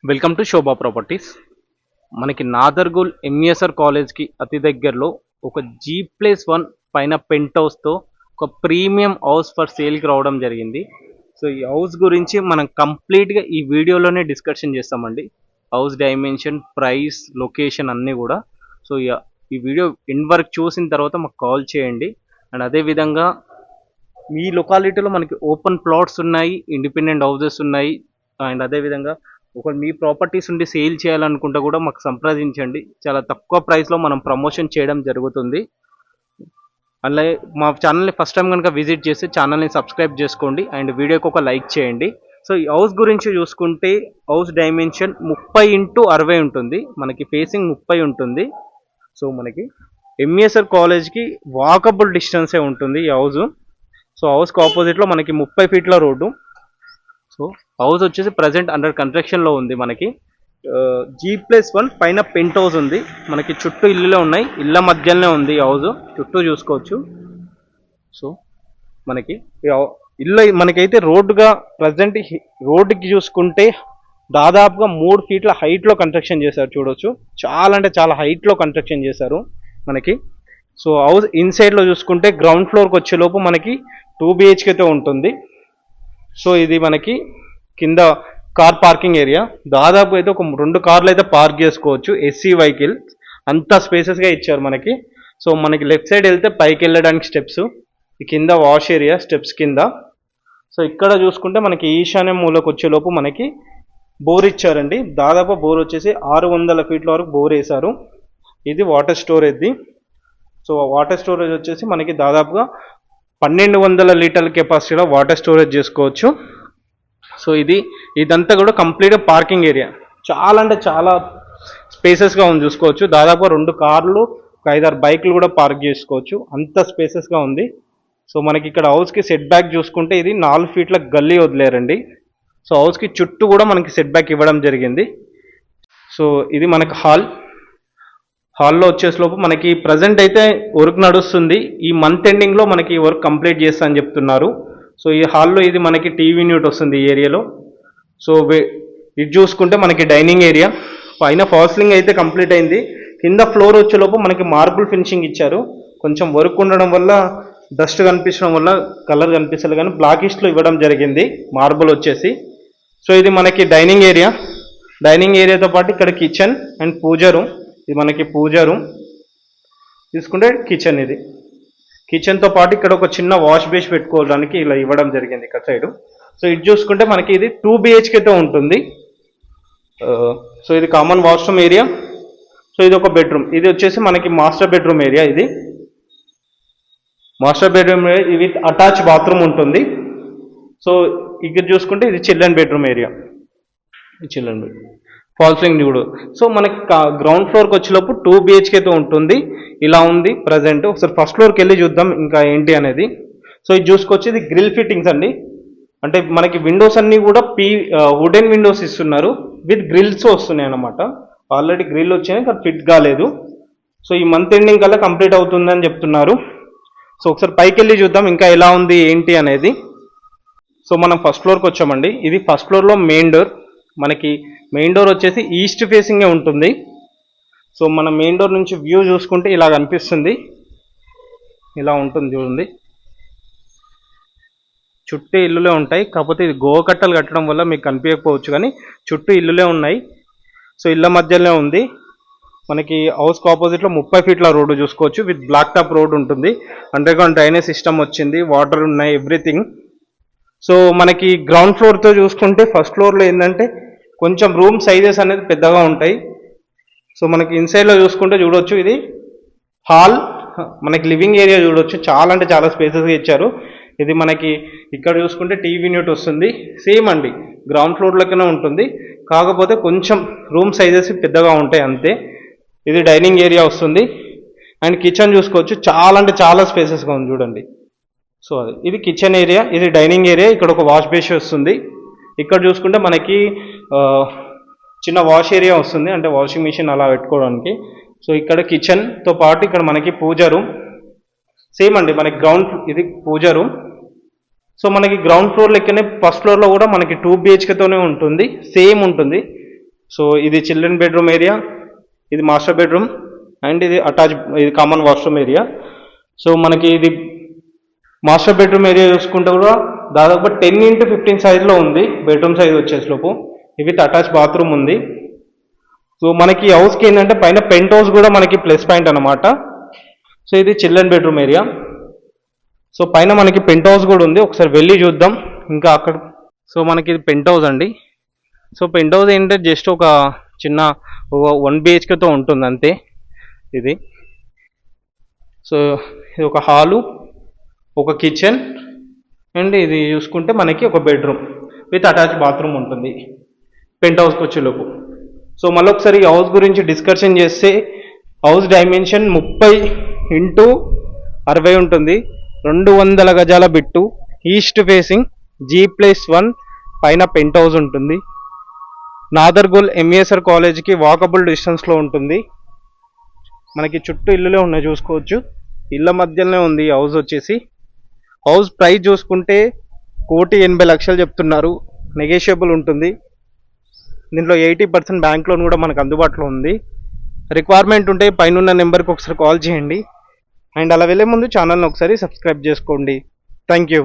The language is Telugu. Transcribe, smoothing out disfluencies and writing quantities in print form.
Welcome to Shobha properties. మనకి నాదర్గూల్ ఎంఈఎస్ఆర్ కాలేజ్కి అతి దగ్గరలో ఒక G+1 పైన పెంట్ హౌస్తో ఒక ప్రీమియం హౌస్ ఫర్ సేల్కి రావడం జరిగింది. సో ఈ హౌస్ గురించి మనం కంప్లీట్గా ఈ వీడియోలోనే డిస్కషన్ చేస్తామండి. హౌస్ డైమెన్షన్, ప్రైస్, లొకేషన్ అన్నీ కూడా. సో ఈ వీడియో ఎండ్ వరకు చూసిన తర్వాత మాకు కాల్ చేయండి. అండ్ అదేవిధంగా మీ లొకాలిటీలో మనకి ఓపెన్ ప్లాట్స్ ఉన్నాయి, ఇండిపెండెంట్ హౌసెస్ ఉన్నాయి. అండ్ అదేవిధంగా ఒకవేళ మీ ప్రాపర్టీస్ ఉండి సేల్ చేయాలనుకుంటే కూడా మాకు సంప్రదించండి. చాలా తక్కువ ప్రైస్లో మనం ప్రమోషన్ చేయడం జరుగుతుంది. అలాగే మా ఛానల్ని ఫస్ట్ టైం కనుక విజిట్ చేస్తే ఛానల్ని సబ్స్క్రైబ్ చేసుకోండి అండ్ వీడియోకి ఒక లైక్ చేయండి. సో ఈ హౌస్ గురించి చూసుకుంటే హౌస్ డైమెన్షన్ 30x60 ఉంటుంది. మనకి ఫేసింగ్ 30 ఉంటుంది. సో మనకి ఎంఈఎస్ఆర్ కాలేజ్కి వాకబుల్ డిస్టెన్సే ఉంటుంది ఈ హౌస్. సో హౌస్కి ఆపోజిట్లో మనకి 30 ఫీట్ల రోడ్డు. సో హౌస్ వచ్చేసి ప్రజెంట్ అండర్ కన్స్ట్రక్షన్లో ఉంది. మనకి G+1 పైన పెంట్ హౌస్ ఉంది. మనకి చుట్టూ ఇల్లులే ఉన్నాయి, ఇళ్ళ మధ్యలోనే ఉంది ఈ హౌస్. చుట్టూ చూసుకోవచ్చు. సో మనకి ఇల్లు మనకైతే రోడ్డుగా ప్రజెంట్ రోడ్డుకి చూసుకుంటే దాదాపుగా 3 ఫీట్ల హైట్లో కన్స్ట్రక్షన్ చేశారు. చూడవచ్చు, చాలా అంటే చాలా హైట్లో కన్స్ట్రక్షన్ చేశారు మనకి. సో హౌస్ ఇన్సైడ్లో చూసుకుంటే గ్రౌండ్ ఫ్లోర్కి వచ్చేలోపు మనకి 2 BHKతో ఉంటుంది. సో ఇది మనకి కింద కార్ పార్కింగ్ ఏరియా. దాదాపు అయితే ఒక 2 కార్లు అయితే పార్క్ చేసుకోవచ్చు, ఎస్సీ వెహికల్. అంతా స్పేసెస్గా ఇచ్చారు మనకి. సో మనకి లెఫ్ట్ సైడ్ వెళ్తే పైకి వెళ్ళడానికి స్టెప్స్, ఈ కింద వాష్ ఏరియా, స్టెప్స్ కింద. సో ఇక్కడ చూసుకుంటే మనకి ఈశాన్య మూలకు వచ్చేలోపు మనకి బోర్ ఇచ్చారండి. దాదాపు బోర్ వచ్చేసి 600 ఫీట్ల వరకు బోర్ వేశారు. ఇది వాటర్ స్టోరేజ్ది. సో వాటర్ స్టోరేజ్ వచ్చేసి మనకి దాదాపుగా 1200 లీటర్ల కెపాసిటీలో వాటర్ స్టోరేజ్ చేసుకోవచ్చు. సో ఇదంతా కూడా కంప్లీట్గా పార్కింగ్ ఏరియా. చాలా అంటే చాలా స్పేసెస్గా ఉంది చూసుకోవచ్చు. దాదాపు 2 కార్లు, ఒక 5-6 బైక్లు కూడా పార్క్ చేసుకోవచ్చు, అంత స్పేసెస్గా ఉంది. సో మనకి ఇక్కడ హౌస్కి సెట్ బ్యాక్ చూసుకుంటే ఇది 4 ఫీట్ల గల్లీ వదిలేరండి. సో హౌస్కి చుట్టూ కూడా మనకి సెట్ బ్యాక్ ఇవ్వడం జరిగింది. సో ఇది మనకి హాల్లో వచ్చేసలోపు మనకి ప్రజెంట్ అయితే వర్క్ నడుస్తుంది. ఈ మంత్ ఎండింగ్లో మనకి వర్క్ కంప్లీట్ చేస్తా అని చెప్తున్నారు. సో ఈ హాల్లో ఇది మనకి టీవీ యూనిట్ వస్తుంది ఈ ఏరియాలో. సో ఇది చూసుకుంటే మనకి డైనింగ్ ఏరియా. పైన ఫాల్సింగ్ అయితే కంప్లీట్ అయింది. కింద ఫ్లోర్ వచ్చేలోపు మనకి మార్బుల్ ఫినిషింగ్ ఇచ్చారు. కొంచెం వర్క్ ఉండడం వల్ల, డస్ట్ కనిపించడం వల్ల కలర్ కనిపిస్తలేదు, కానీ బ్లాకిష్లో ఇవ్వడం జరిగింది మార్బుల్ వచ్చేసి. సో ఇది మనకి డైనింగ్ ఏరియా. డైనింగ్ ఏరియాతో పాటు ఇక్కడ కిచెన్ అండ్ పూజా రూమ్. ఇది మనకి పూజా రూమ్ తీసుకుంటే కిచెన్. ఇది కిచెన్తో పాటు ఇక్కడ ఒక చిన్న వాష్ బేస్ పెట్టుకోవడానికి ఇలా ఇవ్వడం జరిగింది ఇక్కడ సైడు. సో ఇది చూసుకుంటే మనకి ఇది 2 BHKతో ఉంటుంది. సో ఇది కామన్ వాష్రూమ్ ఏరియా. సో ఇది ఒక బెడ్రూమ్. ఇది వచ్చేసి మనకి మాస్టర్ బెడ్రూమ్ ఏరియా. ఇది master bedroom with attach bathroom ఉంటుంది. సో ఇక్కడ చూసుకుంటే ఇది children bedroom area. Children bedroom ఫాల్సింగ్ కూడా. సో మనకి గ్రౌండ్ ఫ్లోర్కి వచ్చేలోపు 2 BHKతో ఉంటుంది. ఇలా ఉంది ప్రజెంట్. ఒకసారి ఫస్ట్ ఫ్లోర్కి వెళ్ళి చూద్దాం ఇంకా ఏంటి అనేది. సో ఇది చూసుకొచ్చి ఇది గ్రిల్ ఫిట్టింగ్స్ అండి. అంటే మనకి విండోస్ అన్నీ కూడా వుడెన్ విండోస్ ఇస్తున్నారు, విత్ గ్రిల్స్ వస్తున్నాయి అన్నమాట. ఆల్రెడీ గ్రిల్ వచ్చినాయి కానీ ఫిట్ కాలేదు. సో ఈ మంత్ ఎండింగ్ కల్లా కంప్లీట్ అవుతుందని చెప్తున్నారు. సో ఒకసారి పైకి వెళ్ళి చూద్దాం ఇంకా ఎలా ఉంది ఏంటి అనేది. సో మనం ఫస్ట్ ఫ్లోర్కి వచ్చామండి. ఇది ఫస్ట్ ఫ్లోర్లో మెయిన్ డోర్. మనకి మెయిన్ డోర్ వచ్చేసి ఈస్ట్ ఫేసింగే ఉంటుంది. సో మన మెయిన్ డోర్ నుంచి వ్యూ చూసుకుంటే ఇలా కనిపిస్తుంది. ఇలా ఉంటుంది చూడండి. చుట్టూ ఇల్లులే ఉంటాయి, కాకపోతే ఇది గోకట్టలు కట్టడం వల్ల మీకు కనిపించకపోవచ్చు, కానీ చుట్టూ ఇల్లులే ఉన్నాయి. సో ఇళ్ళ మధ్యలోనే ఉంది. మనకి హౌస్కి ఆపోజిట్లో 30 ఫీట్ల రోడ్డు చూసుకోవచ్చు, విత్ బ్లాక్ టాప్ రోడ్ ఉంటుంది. అండర్గ్రౌండ్ డ్రైనేజ్ సిస్టమ్ వచ్చింది, వాటర్ ఉన్నాయి, ఎవ్రీథింగ్. సో మనకి గ్రౌండ్ ఫ్లోర్తో చూసుకుంటే ఫస్ట్ ఫ్లోర్లో ఏంటంటే కొంచెం రూమ్ సైజెస్ అనేది పెద్దగా ఉంటాయి. సో మనకి ఇన్సైడ్లో చూసుకుంటే చూడవచ్చు, ఇది హాల్, మనకి లివింగ్ ఏరియా చూడవచ్చు. చాలా అంటే చాలా స్పేసెస్గా ఇచ్చారు. ఇది మనకి ఇక్కడ చూసుకుంటే టీవీ యూనిట్ వస్తుంది. సేమ్ అండి, గ్రౌండ్ ఫ్లోర్లోనే ఉంటుంది, కాకపోతే కొంచెం రూమ్ సైజెస్ పెద్దగా ఉంటాయి అంతే. ఇది డైనింగ్ ఏరియా వస్తుంది. అండ్ కిచెన్ చూసుకోవచ్చు, చాలా అంటే చాలా స్పేసెస్గా ఉంది చూడండి. సో ఇది కిచెన్ ఏరియా, ఇది డైనింగ్ ఏరియా. ఇక్కడ ఒక వాష్ బేస్ వస్తుంది. ఇక్కడ చూసుకుంటే మనకి చిన్న వాష్ ఏరియా వస్తుంది, అంటే వాషింగ్ మిషన్ అలా పెట్టుకోవడానికి. సో ఇక్కడ కిచెన్తో పాటు ఇక్కడ మనకి పూజా రూమ్. సేమ్ అండి మనకి ఇది పూజా రూమ్. సో మనకి గ్రౌండ్ ఫ్లోర్ లెక్కనే ఫస్ట్ ఫ్లోర్లో కూడా మనకి 2 BHKతోనే ఉంటుంది, సేమ్ ఉంటుంది. సో ఇది చిల్డ్రన్ బెడ్రూమ్ ఏరియా, ఇది మాస్టర్ బెడ్రూమ్, అండ్ ఇది ఇది కామన్ వాష్రూమ్ ఏరియా. సో మనకి ఇది మాస్టర్ బెడ్రూమ్ ఏరియా చూసుకుంటే కూడా దాదాపు 10x15 సైజులో ఉంది బెడ్రూమ్ సైజ్ వచ్చేసలోపు. ఇవి అటాచ్ బాత్రూమ్ ఉంది. సో మనకి హౌస్కి ఏంటంటే పైన పెంట్ హౌస్ కూడా మనకి ప్లస్ పాయింట్ అనమాట. సో ఇది చిల్డ్రన్ బెడ్రూమ్ ఏరియా. సో పైన మనకి పెంట్ హౌస్ కూడా ఉంది, ఒకసారి వెళ్ళి చూద్దాం. ఇంకా అక్కడ సో మనకి ఇది పెంట్ హౌస్ అండి. సో పెంట్ హౌస్ ఏంటంటే జస్ట్ ఒక చిన్న 1 BHKతో ఉంటుంది అంతే ఇది. సో ఇది ఒక హాలు, ఒక కిచెన్, అండ్ ఇది చూసుకుంటే మనకి ఒక బెడ్రూమ్ విత్ అటాచ్ బాత్రూమ్ ఉంటుంది పెంట్ హౌస్కి వచ్చేలోపు. సో మళ్ళీ ఒకసారి హౌస్ గురించి డిస్కషన్ చేస్తే హౌస్ డైమెన్షన్ 30x60 ఉంటుంది. 200 గజాల బిట్టు, ఈస్ట్ ఫేసింగ్, G+1 పైన పెంట్ హౌస్ ఉంటుంది. నాదర్గోల్ MESR కాలేజ్కి వాకబుల్ డిస్టెన్స్లో ఉంటుంది. మనకి చుట్టూ ఇల్లులే ఉన్నాయి చూసుకోవచ్చు. ఇళ్ళ మధ్యలోనే ఉంది ఈ హౌస్ వచ్చేసి. హౌస్ ప్రైస్ చూసుకుంటే 1,80,00,000 చెప్తున్నారు, నెగోషియబుల్ ఉంటుంది. దీంట్లో 80% బ్యాంక్ లోన్ కూడా మనకు అందుబాటులో ఉంది. రిక్వైర్మెంట్ ఉంటే పైన నెంబర్కి ఒకసారి కాల్ చేయండి. అండ్ అలా వెళ్ళే ముందు ఛానల్ని ఒకసారి సబ్స్క్రైబ్ చేసుకోండి. Thank you.